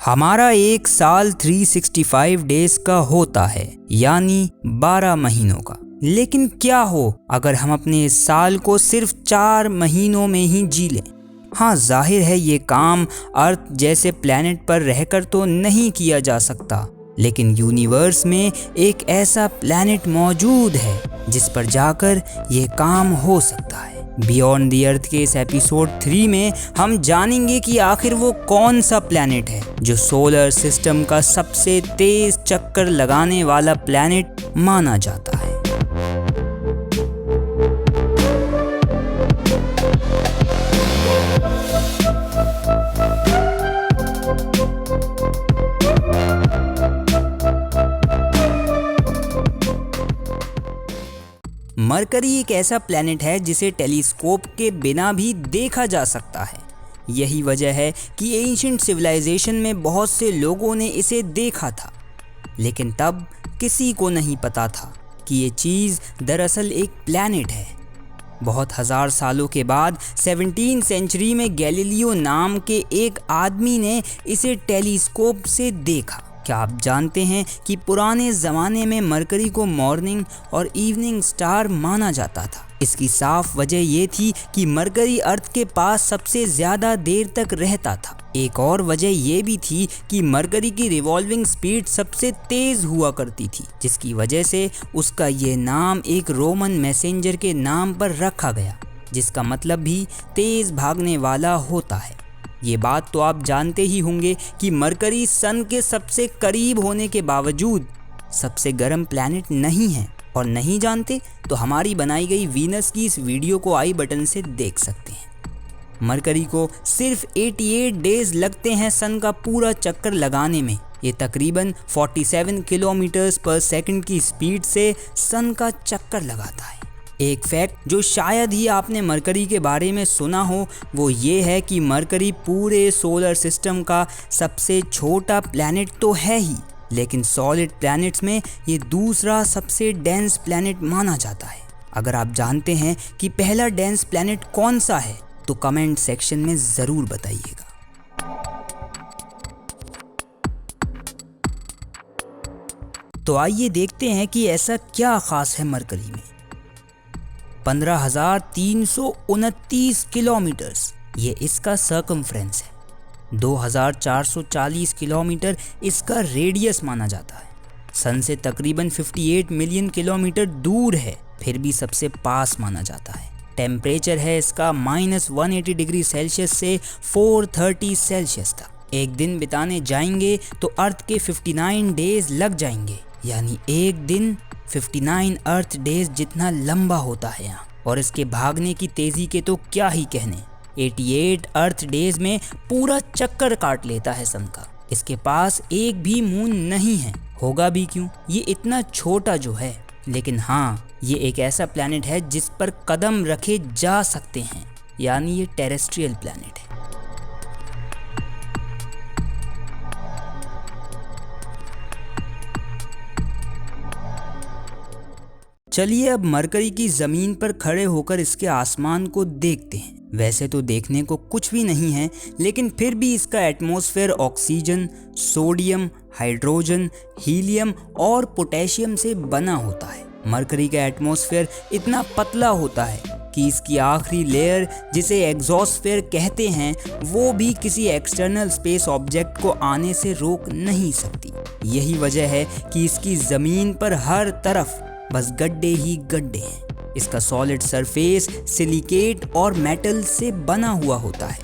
हमारा एक साल 365 डेज का होता है, यानी 12 महीनों का। लेकिन क्या हो अगर हम अपने इस साल को सिर्फ 4 महीनों में ही जी लें। हाँ, जाहिर है ये काम अर्थ जैसे प्लैनेट पर रहकर तो नहीं किया जा सकता, लेकिन यूनिवर्स में एक ऐसा प्लैनेट मौजूद है जिस पर जाकर ये काम हो सकता है। बियॉन्ड द अर्थ के इस एपिसोड 3 में हम जानेंगे कि आखिर वो कौन सा प्लैनेट है जो सोलर सिस्टम का सबसे तेज चक्कर लगाने वाला प्लैनेट माना जाता है। मरकरी एक ऐसा प्लैनेट है जिसे टेलीस्कोप के बिना भी देखा जा सकता है। यही वजह है कि एंशिएंट सिविलाइजेशन में बहुत से लोगों ने इसे देखा था, लेकिन तब किसी को नहीं पता था कि ये चीज़ दरअसल एक प्लैनेट है। बहुत हज़ार सालों के बाद 17वीं सेंचुरी में गैलीलियो नाम के एक आदमी ने इसे टेलीस्कोप से देखा। क्या आप जानते हैं कि पुराने ज़माने में मरकरी को मॉर्निंग और इवनिंग स्टार माना जाता था। इसकी साफ वजह ये थी कि मरकरी अर्थ के पास सबसे ज़्यादा देर तक रहता था। एक और वजह ये भी थी कि मरकरी की रिवॉल्विंग स्पीड सबसे तेज़ हुआ करती थी, जिसकी वजह से उसका ये नाम एक रोमन मैसेंजर के नाम पर रखा गया, जिसका मतलब भी तेज़ भागने वाला होता है। ये बात तो आप जानते ही होंगे कि मरकरी सन के सबसे करीब होने के बावजूद सबसे गर्म प्लैनेट नहीं है, और नहीं जानते तो हमारी बनाई गई वीनस की इस वीडियो को आई बटन से देख सकते हैं। मरकरी को सिर्फ 88 डेज लगते हैं सन का पूरा चक्कर लगाने में। ये तकरीबन 47 किलोमीटर्स पर सेकंड की स्पीड से सन का चक्कर लगाता है। एक फैक्ट जो शायद ही आपने मरकरी के बारे में सुना हो वो ये है कि मरकरी पूरे सोलर सिस्टम का सबसे छोटा प्लैनेट तो है ही, लेकिन सॉलिड प्लैनेट्स में ये दूसरा सबसे डेंस प्लैनेट माना जाता है। अगर आप जानते हैं कि पहला डेंस प्लैनेट कौन सा है तो कमेंट सेक्शन में ज़रूर बताइएगा। तो आइए देखते हैं कि ऐसा क्या खास है मरकरी में। 15,329 किलोमीटर्स ये इसका सर्कमफ्रेंस है। 2,440 किलोमीटर इसका रेडियस माना जाता है। सन से तकरीबन 58 मिलियन किलोमीटर दूर है, फिर भी सबसे पास माना जाता है। टेम्परेचर है इसका -180 डिग्री सेल्सियस से 430 सेल्सियस तक। एक दिन बिताने जाएंगे तो अर्थ के 59 डेज लग जाएंगे, यानी एक दिन 59 अर्थ डेज जितना लंबा होता है यहाँ। और इसके भागने की तेज़ी के तो क्या ही कहने। 88 अर्थ डेज में पूरा चक्कर काट लेता है सन का। इसके पास एक भी मून नहीं है, होगा भी क्यों, ये इतना छोटा जो है। लेकिन हाँ, ये एक ऐसा प्लैनेट है जिस पर कदम रखे जा सकते हैं, यानी ये टेरेस्ट्रियल प्लैनेट है। चलिए अब मरकरी की ज़मीन पर खड़े होकर इसके आसमान को देखते हैं। वैसे तो देखने को कुछ भी नहीं है, लेकिन फिर भी इसका atmosphere oxygen, sodium, hydrogen, helium और पोटेशियम से बना होता है। मरकरी का एटमॉस्फेयर इतना पतला होता है कि इसकी आखिरी लेयर, जिसे एग्जॉस्फेयर कहते हैं, वो भी किसी एक्सटर्नल स्पेस ऑब्जेक्ट को आने से रोक नहीं सकती। यही वजह है कि इसकी ज़मीन पर हर तरफ बस गड्ढे ही गड्ढे हैं। इसका सॉलिड सरफेस सिलिकेट और मेटल से बना हुआ होता है,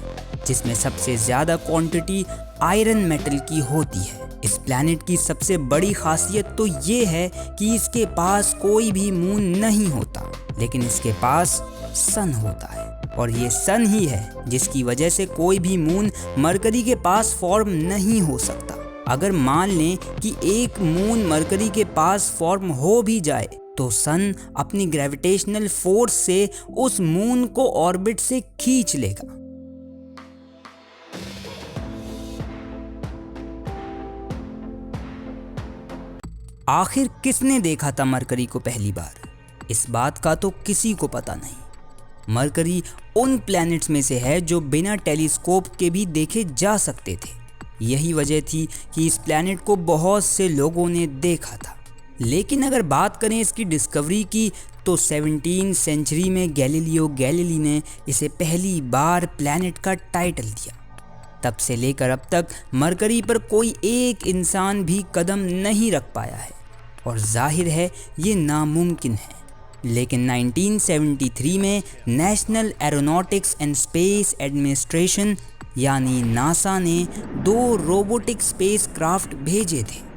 जिसमें सबसे ज़्यादा क्वांटिटी आयरन मेटल की होती है। इस प्लैनेट की सबसे बड़ी खासियत तो ये है कि इसके पास कोई भी मून नहीं होता, लेकिन इसके पास सन होता है। और ये सन ही है जिसकी वजह से कोई भी मून मरकरी के पास फॉर्म नहीं हो सकता। अगर मान लें कि एक मून मरकरी के पास फॉर्म हो भी जाए तो सन अपनी ग्रेविटेशनल फोर्स से उस मून को ऑर्बिट से खींच लेगा। आखिर किसने देखा था मरकरी को पहली बार? इस बात का तो किसी को पता नहीं। मरकरी उन प्लैनेट्स में से है जो बिना टेलीस्कोप के भी देखे जा सकते थे। यही वजह थी कि इस प्लैनेट को बहुत से लोगों ने देखा था। लेकिन अगर बात करें इसकी डिस्कवरी की, तो 17वीं सेंचुरी में गैलीलियो गैलीली ने इसे पहली बार प्लैनेट का टाइटल दिया। तब से लेकर अब तक मरकरी पर कोई एक इंसान भी कदम नहीं रख पाया है और जाहिर है ये नामुमकिन है। लेकिन 1973 में national aeronautics and space administration यानी नासा ने 2 रोबोटिक स्पेस क्राफ्ट भेजे थे।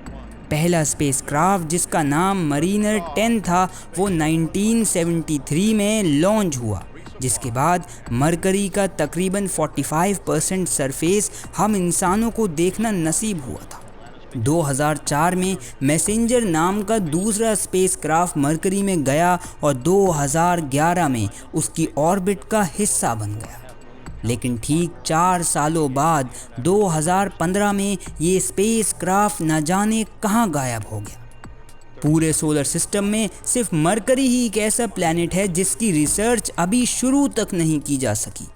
पहला स्पेस क्राफ्ट जिसका नाम मरीनर 10 था वो 1973 में लॉन्च हुआ, जिसके बाद मरकरी का तकरीबन 45% सरफेस हम इंसानों को देखना नसीब हुआ था। 2004 में मैसेंजर नाम का दूसरा स्पेस क्राफ्ट मरकरी में गया और 2011 में उसकी ऑर्बिट का हिस्सा बन गया। लेकिन ठीक 4 सालों बाद 2015 में ये स्पेस क्राफ्ट न जाने कहाँ गायब हो गया। पूरे सोलर सिस्टम में सिर्फ मरकरी ही एक ऐसा प्लैनेट है जिसकी रिसर्च अभी शुरू तक नहीं की जा सकी।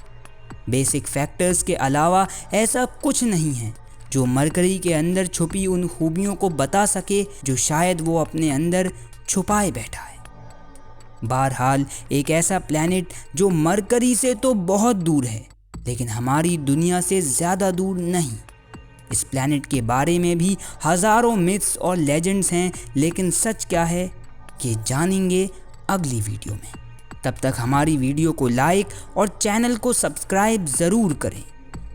बेसिक फैक्टर्स के अलावा ऐसा कुछ नहीं है जो मरकरी के अंदर छुपी उन खूबियों को बता सके जो शायद वो अपने अंदर छुपाए बैठा है। बहरहाल एक ऐसा प्लैनेट जो मरकरी से तो बहुत दूर है लेकिन हमारी दुनिया से ज़्यादा दूर नहीं। इस प्लैनेट के बारे में भी हज़ारों मिथ्स और लेजेंड्स हैं, लेकिन सच क्या है ये जानेंगे अगली वीडियो में। तब तक हमारी वीडियो को लाइक और चैनल को सब्सक्राइब ज़रूर करें।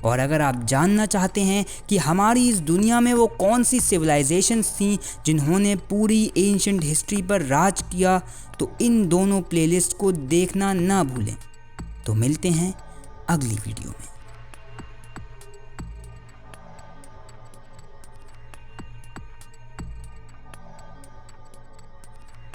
और अगर आप जानना चाहते हैं कि हमारी इस दुनिया में वो कौन सी सिविलाइजेशंस थीं जिन्होंने पूरी एंशिएंट हिस्ट्री पर राज किया, तो इन दोनों प्लेलिस्ट को देखना ना भूलें। तो मिलते हैं अगली वीडियो में।